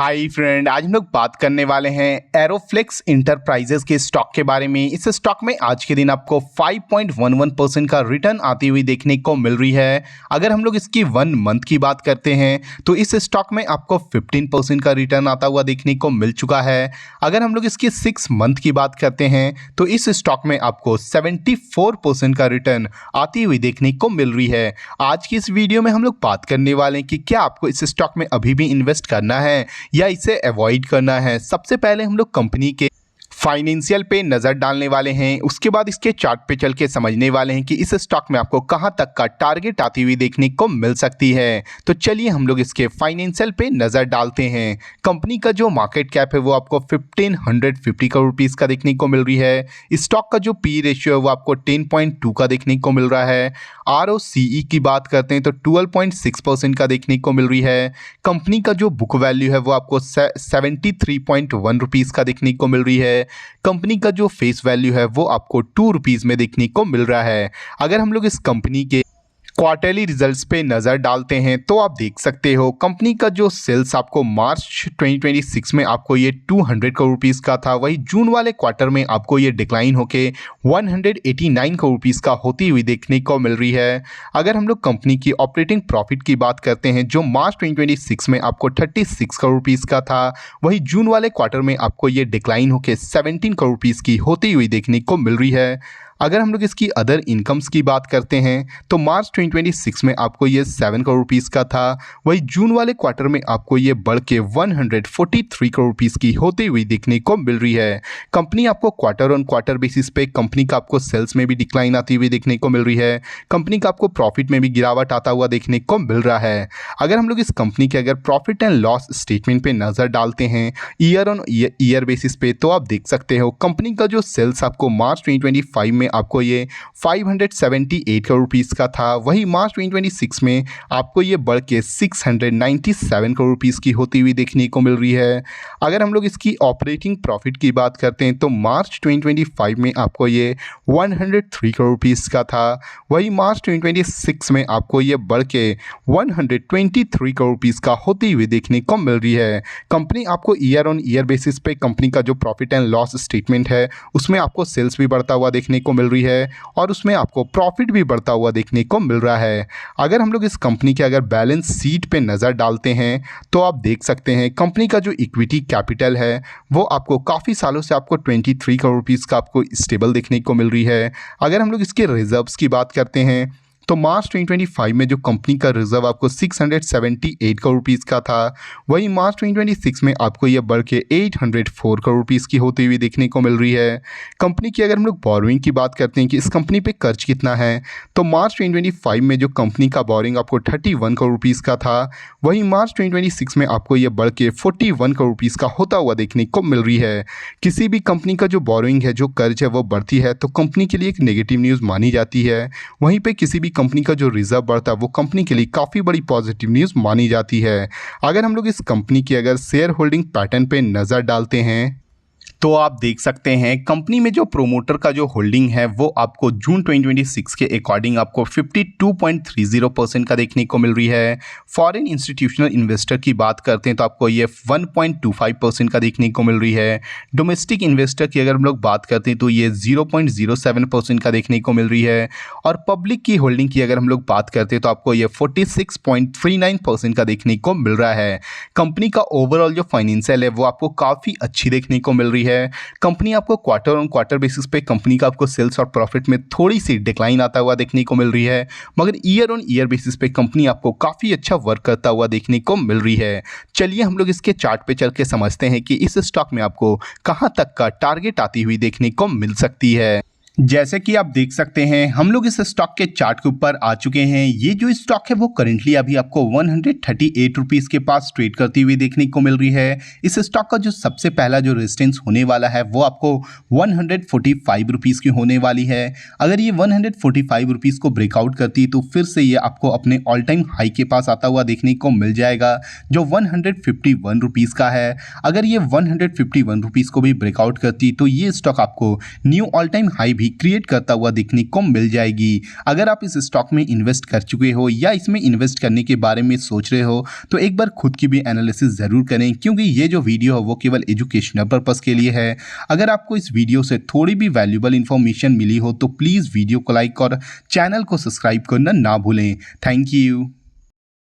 Hi friend, आज हम लोग बात करने वाले हैं एरोफ्लेक्स इंटरप्राइजेस के स्टॉक के बारे में। इस स्टॉक में आज के दिन आपको 5.11% का रिटर्न आती हुई देखने को मिल रही है। अगर हम लोग इसकी 1 मंथ की बात करते हैं तो इस स्टॉक में आपको 15% का रिटर्न आता हुआ देखने को मिल चुका है। अगर हम लोग इसकी 6 मंथ की बात करते हैं तो इस स्टॉक में आपको 74% का रिटर्न आती हुई देखने को मिल रही है। आज की इस वीडियो में हम लोग बात करने वाले हैं कि क्या आपको इस स्टॉक में अभी भी इन्वेस्ट करना है या इसे अवॉइड करना है। सबसे पहले हम लोग कंपनी के फाइनेंशियल पे नज़र डालने वाले हैं, उसके बाद इसके चार्ट पे चल के समझने वाले हैं कि इस स्टॉक में आपको कहां तक का टारगेट आती हुई देखने को मिल सकती है। तो चलिए हम लोग इसके फाइनेंशियल पे नज़र डालते हैं। कंपनी का जो मार्केट कैप है वो आपको 1550 करोड़ रुपीज़ का देखने को मिल रही है। स्टॉक का जो पी रेशियो है वो आपको 10.2 का देखने को मिल रहा है। ROCE की बात करते हैं तो 12.6% का देखने को मिल रही है। कंपनी का जो बुक वैल्यू है वो आपको 73.1 रुपीज़ का देखने को मिल रही है। कंपनी का जो फेस वैल्यू है वो आपको 2 रुपीज़ में देखने को मिल रहा है। अगर हम लोग इस कंपनी के क्वार्टरली रिजल्ट्स पे नज़र डालते हैं तो आप देख सकते हो कंपनी का जो सेल्स आपको मार्च 2026 में आपको ये 200 करोड़ रुपीज़ का था, वही जून वाले क्वार्टर में आपको ये डिक्लाइन होके 189 करोड़ रुपीज़ का होती हुई देखने को मिल रही है। अगर हम लोग कंपनी की ऑपरेटिंग प्रॉफिट की बात करते हैं जो मार्च 2026 में आपको 36 करोड़ रुपीज़ का था, वही जून वाले क्वार्टर में आपको ये डिक्लाइन होके 17 करोड़ रुपीज़ की होती हुई देखने को मिल रही है। अगर हम लोग इसकी अदर इनकम्स की बात करते हैं तो मार्च 2026 में आपको ये 7 करोड़ रुपीज़ का था, वही जून वाले क्वार्टर में आपको ये बढ़ के 143 करोड़ रुपीज़ की होती हुई देखने को मिल रही है। कंपनी आपको क्वार्टर ऑन क्वार्टर बेसिस पे कंपनी का आपको सेल्स में भी डिक्लाइन आती हुई देखने को मिल रही है। कंपनी का आपको प्रॉफिट में भी गिरावट आता हुआ देखने को मिल रहा है। अगर हम लोग इस कंपनी के अगर प्रॉफिट एंड लॉस स्टेटमेंट पे नज़र डालते हैं ईयर ऑन ईयर बेसिस पे तो आप देख सकते हो कंपनी का जो सेल्स आपको मार्च 2025 में आपको ये 578 करोड़ रुपीज़ का था, वही मार्च 2026 में आपको ये बढ़ के 697 करोड़ रुपीज़ की होती हुई देखने को मिल रही है। अगर हम लोग इसकी ऑपरेटिंग प्रॉफिट की बात करते हैं तो मार्च 2025 में आपको ये 103 करोड़ रुपीज़ का था, वही मार्च 2026 में आपको ये बढ़ के 123 करोड़ रुपीज़ का होती हुई देखने को मिल रही है। कंपनी आपको ईयर ऑन ईयर बेसिस पे कंपनी का जो प्रॉफिट एंड लॉस स्टेटमेंट है उसमें आपको सेल्स भी बढ़ता हुआ देखने को मिल रही है और उसमें आपको प्रॉफिट भी बढ़ता हुआ देखने को मिल रहा है। अगर हम लोग इस कंपनी के अगर बैलेंस शीट पे नज़र डालते हैं तो आप देख सकते हैं कंपनी का जो इक्विटी कैपिटल है वो आपको काफ़ी सालों से आपको 23 करोड़ रुपीज़ का आपको स्टेबल देखने को मिल रही है। अगर हम लोग इसके रिजर्व्स की बात करते हैं तो मार्च 2025 में जो कंपनी का रिजर्व आपको 678 करोड़ रुपीज़ का था, वही मार्च 2026 में आपको यह बढ़ के 804 करोड़ रुपीज़ की होती हुई देखने को मिल रही है। कंपनी की अगर हम लोग बोरोइंग की बात करते हैं कि इस कंपनी पे कर्ज कितना है तो मार्च 2025 में जो कंपनी का बोरोइंग आपको 31 करोड़ रुपीज़ का था, वही मार्च 2026 में आपको यह बढ़ के 41 करोड़ रुपीज़ का होता हुआ देखने को मिल रही है। किसी भी कंपनी का जो बोरोइंग है, जो कर्ज है वो बढ़ती है तो कंपनी के लिए एक नेगेटिव न्यूज़ मानी जाती है, वहीं पे किसी भी कंपनी का जो रिजर्व बढ़ता है वो कंपनी के लिए काफ़ी बड़ी पॉजिटिव न्यूज़ मानी जाती है। अगर हम लोग इस कंपनी की अगर शेयर होल्डिंग पैटर्न पे नज़र डालते हैं तो आप देख सकते हैं कंपनी में जो प्रोमोटर का जो होल्डिंग है वो आपको जून 2026 के अकॉर्डिंग आपको 52.30% का देखने को मिल रही है। फॉरेन इंस्टीट्यूशनल इन्वेस्टर की बात करते हैं तो आपको ये 1.25% का देखने को मिल रही है। डोमेस्टिक इन्वेस्टर की अगर हम लोग बात करते हैं तो ये 0.07% का देखने को मिल रही है। और पब्लिक की होल्डिंग की अगर हम लोग बात करते हैं तो आपको ये 46.39% का देखने को मिल रहा है। कंपनी का ओवरऑल जो फाइनेंशियल है वो आपको काफ़ी अच्छी देखने को मिल रही है। कंपनी आपको क्वार्टर ऑन क्वार्टर बेसिस पे कंपनी का आपको सेल्स और प्रॉफिट में थोड़ी सी डिक्लाइन आता हुआ देखने को मिल रही है, मगर ईयर ऑन ईयर बेसिस पे कंपनी आपको काफ़ी अच्छा वर्क करता हुआ देखने को मिल रही है। चलिए हम लोग इसके चार्ट पे चल के समझते हैं कि इस स्टॉक में आपको कहां तक का टारगेट आती हुई देखने को मिल सकती है। जैसे कि आप देख सकते हैं हम लोग इस स्टॉक के चार्ट के ऊपर आ चुके हैं। ये जो स्टॉक है वो करेंटली अभी आपको 138 रुपीज़ के पास ट्रेड करती हुई देखने को मिल रही है। इस स्टॉक का जो सबसे पहला जो रेजिस्टेंस होने वाला है वो आपको 145 रुपीज़ की होने वाली है। अगर ये 145 रुपीज़ को ब्रेकआउट करती है तो फिर से ये आपको अपने ऑल टाइम हाई के पास आता हुआ देखने को मिल जाएगा जो 151 रुपीज़ का है। अगर ये 151 रुपीज़ को भी ब्रेकआउट करती तो ये स्टॉक आपको न्यू ऑल टाइम हाई भी क्रिएट करता हुआ देखने को मिल जाएगी। अगर आप इस स्टॉक में इन्वेस्ट कर चुके हो या इसमें इन्वेस्ट करने के बारे में सोच रहे हो तो एक बार खुद की भी एनालिसिस ज़रूर करें, क्योंकि ये जो वीडियो है वो केवल एजुकेशनल पर्पस के लिए है। अगर आपको इस वीडियो से थोड़ी भी वैल्यूबल इंफॉर्मेशन मिली हो तो प्लीज़ वीडियो को लाइक और चैनल को सब्सक्राइब करना ना भूलें। Thank you.